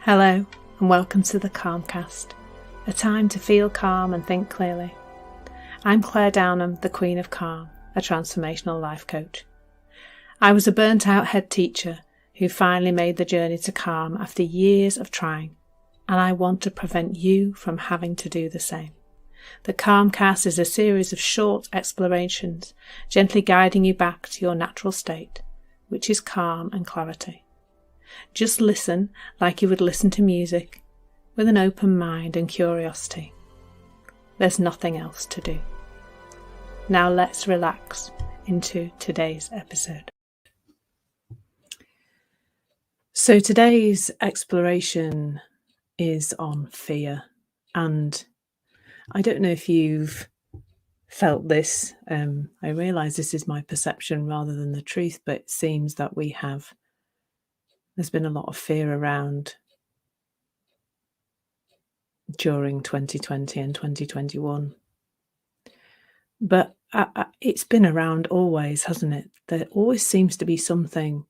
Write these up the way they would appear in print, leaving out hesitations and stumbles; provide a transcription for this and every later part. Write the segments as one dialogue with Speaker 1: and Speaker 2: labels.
Speaker 1: Hello and welcome to the Calmcast, a time to feel calm and think clearly. I'm Claire Downham, the Queen of Calm, a transformational life coach. I was a burnt out head teacher who finally made the journey to calm after years of trying, and I want to prevent you from having to do the same. The Calmcast is a series of short explorations, gently guiding you back to your natural state, which is calm and clarity. Just listen like you would listen to music, with an open mind and curiosity. There's nothing else to do. Now let's relax into today's episode. So today's exploration is on fear, and I don't know if you've felt this. I realise this is my perception rather than the truth, but it seems that there's been a lot of fear around during 2020 and 2021. But it's been around always, hasn't it? There always seems to be something,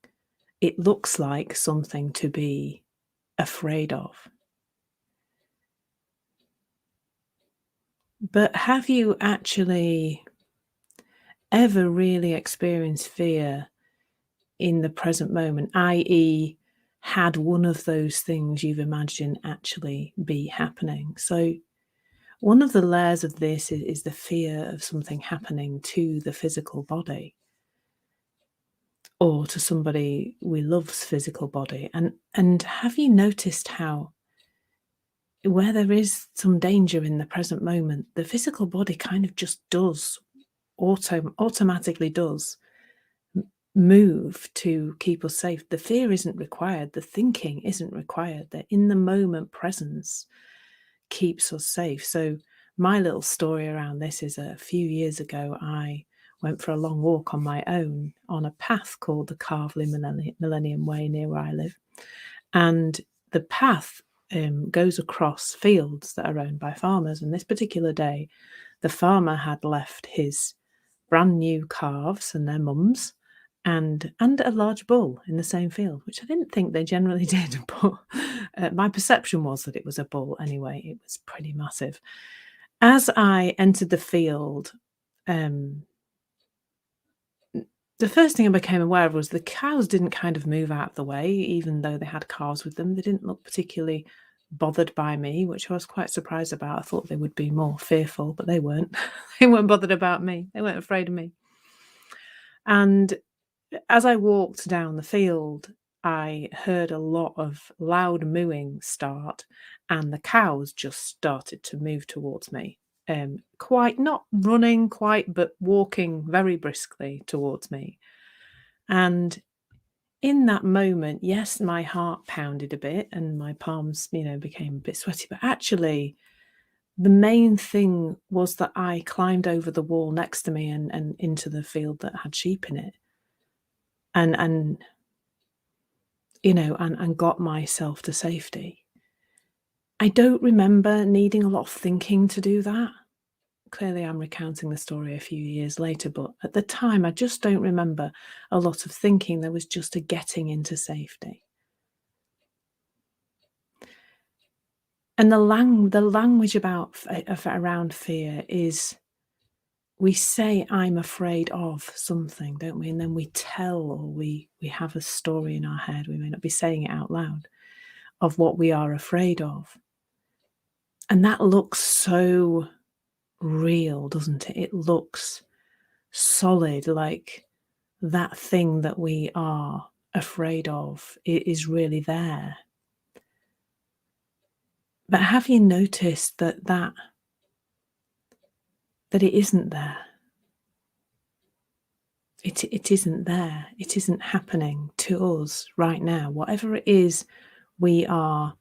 Speaker 1: it looks like something to be afraid of. But have you actually ever really experienced fear in the present moment, i.e., had one of those things you've imagined actually be happening? So one of the layers of this is the fear of something happening to the physical body or to somebody we love's physical body. And have you noticed how where there is some danger in the present moment, the physical body kind of just does, automatically does move to keep us safe? The fear isn't required, the thinking isn't required, the in the moment presence keeps us safe. So my little story around this is a few years ago, I went for a long walk on my own on a path called the Carveley Millennium Way near where I live. And the path goes across fields that are owned by farmers. And this particular day, the farmer had left his brand new calves and their mums and a large bull in the same field, which I didn't think they generally did, but my perception was that it was a bull anyway. It was pretty massive. As I entered the field, the first thing I became aware of was the cows didn't kind of move out of the way, even though they had calves with them. They didn't look particularly bothered by me, which I was quite surprised about. I thought they would be more fearful, but they weren't. They weren't bothered about me. They weren't afraid of me. And as I walked down the field, I heard a lot of loud mooing start, and the cows just started to move towards me. Quite not running quite, but walking very briskly towards me. And in that moment, yes, my heart pounded a bit and my palms, became a bit sweaty. But actually, the main thing was that I climbed over the wall next to me and into the field that had sheep in it. And got myself to safety. I don't remember needing a lot of thinking to do that. Clearly, I'm recounting the story a few years later, but at the time, I just don't remember a lot of thinking. There was just a getting into safety. And the language around fear is, we say, I'm afraid of something, don't we? And then we tell, or we have a story in our head, we may not be saying it out loud, of what we are afraid of. And that looks so real, doesn't it? It looks solid, like that thing that we are afraid of is really there. But have you noticed that it isn't there? It isn't there. It isn't happening to us right now. Whatever it is we are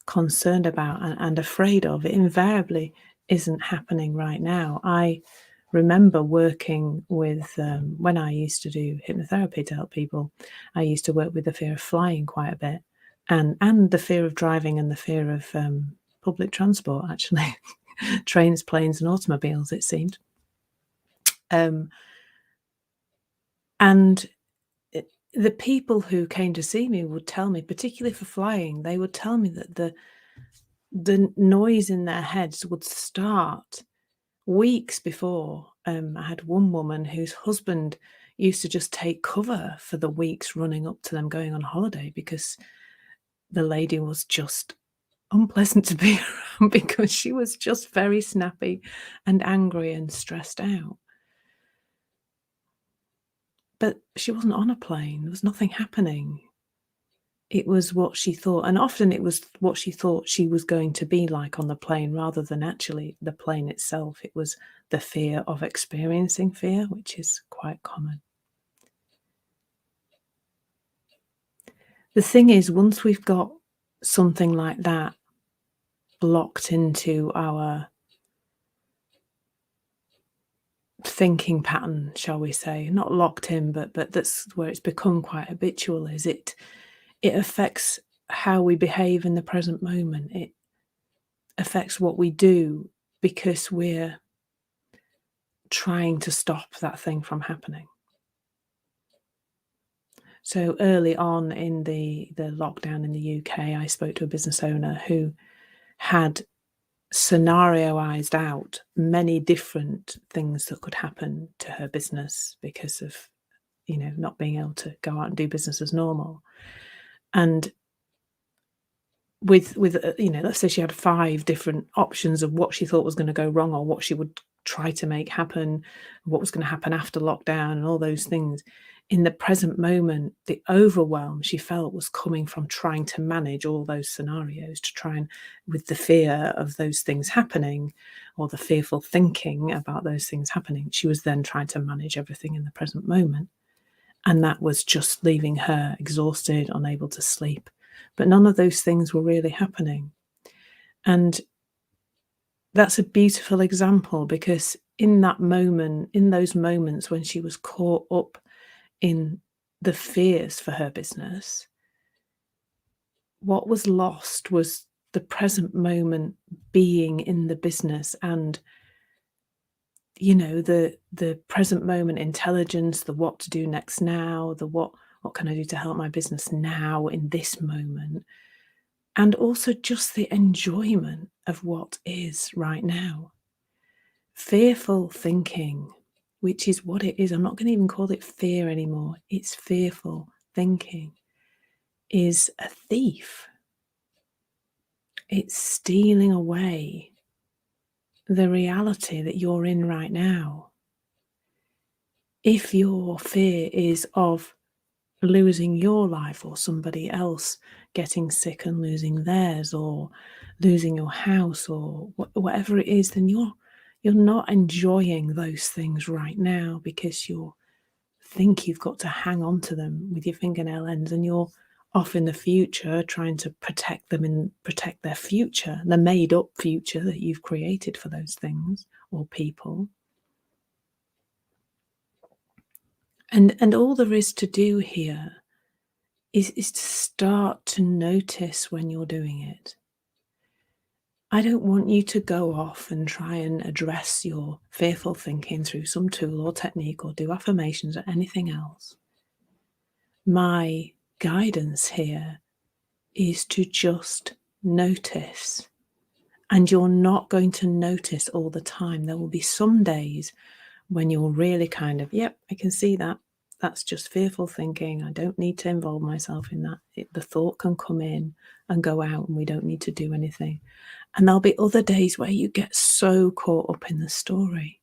Speaker 1: concerned about and afraid of, it invariably isn't happening right now. I remember working with, when I used to do hypnotherapy to help people, I used to work with the fear of flying quite a bit, and the fear of driving and the fear of public transport, actually. Trains, planes and automobiles, it seemed. And the people who came to see me would tell me, particularly for flying, they would tell me that the noise in their heads would start weeks before. I had one woman whose husband used to just take cover for the weeks running up to them going on holiday because the lady was just unpleasant to be around because she was just very snappy and angry and stressed out. But she wasn't on a plane. There was nothing happening. It was what she thought, and often it was what she thought she was going to be like on the plane rather than actually the plane itself. It was the fear of experiencing fear, which is quite common. The thing is, once we've got something like that locked into our thinking pattern, shall we say, not locked in, but that's where it's become quite habitual, is it affects how we behave in the present moment. It affects what we do because we're trying to stop that thing from happening. So early on in the lockdown in the UK, I spoke to a business owner who had scenarioized out many different things that could happen to her business because of, not being able to go out and do business as normal. And with let's say she had 5 different options of what she thought was gonna go wrong or what she would try to make happen, what was gonna happen after lockdown and all those things. In the present moment, the overwhelm she felt was coming from trying to manage all those scenarios, to try and with the fear of those things happening or the fearful thinking about those things happening, she was then trying to manage everything in the present moment. And that was just leaving her exhausted, unable to sleep. But none of those things were really happening. And that's a beautiful example because in that moment, in those moments when she was caught up in the fears for her business, what was lost was the present moment being in the business and the present moment intelligence, the what to do next now, the what can I do to help my business now in this moment, and also just the enjoyment of what is right now. Fearful thinking, which is what it is, I'm not going to even call it fear anymore, it's fearful thinking, is a thief. It's stealing away the reality that you're in right now. If your fear is of losing your life or somebody else getting sick and losing theirs or losing your house or whatever it is, then you're not enjoying those things right now because you think you've got to hang on to them with your fingernail ends, and you're off in the future trying to protect them and protect their future, the made up future that you've created for those things or people. And all there is to do here is to start to notice when you're doing it. I don't want you to go off and try and address your fearful thinking through some tool or technique or do affirmations or anything else. My guidance here is to just notice. And you're not going to notice all the time. There will be some days when you're really kind of, yep, I can see that. That's just fearful thinking. I don't need to involve myself in that. The thought can come in and go out, and we don't need to do anything. And there'll be other days where you get so caught up in the story.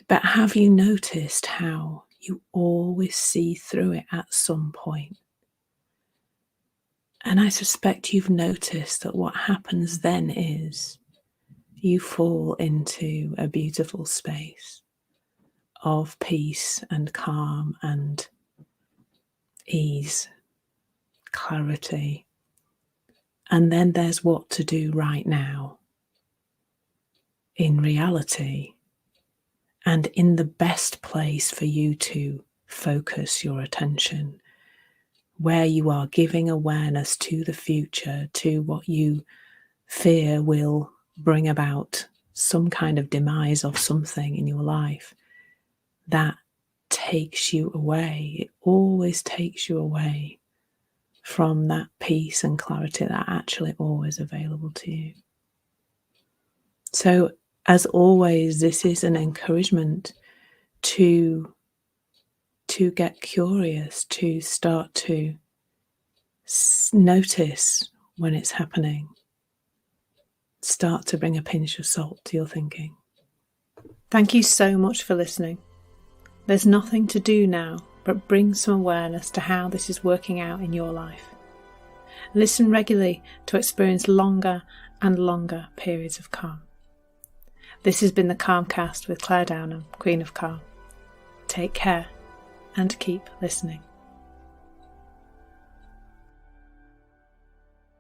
Speaker 1: But have you noticed how you always see through it at some point? And I suspect you've noticed that what happens then is you fall into a beautiful space of peace and calm and ease, clarity. And then there's what to do right now in reality and in the best place for you to focus your attention, where you are giving awareness to the future, to what you fear will bring about some kind of demise of something in your life. That takes you away. It always takes you away from that peace and clarity that are actually always available to you. So, as always, this is an encouragement to get curious, to start to notice when it's happening. Start to bring a pinch of salt to your thinking. Thank you so much for listening. There's nothing to do now but bring some awareness to how this is working out in your life. Listen regularly to experience longer and longer periods of calm. This has been the Calmcast with Claire Downham, Queen of Calm. Take care and keep listening.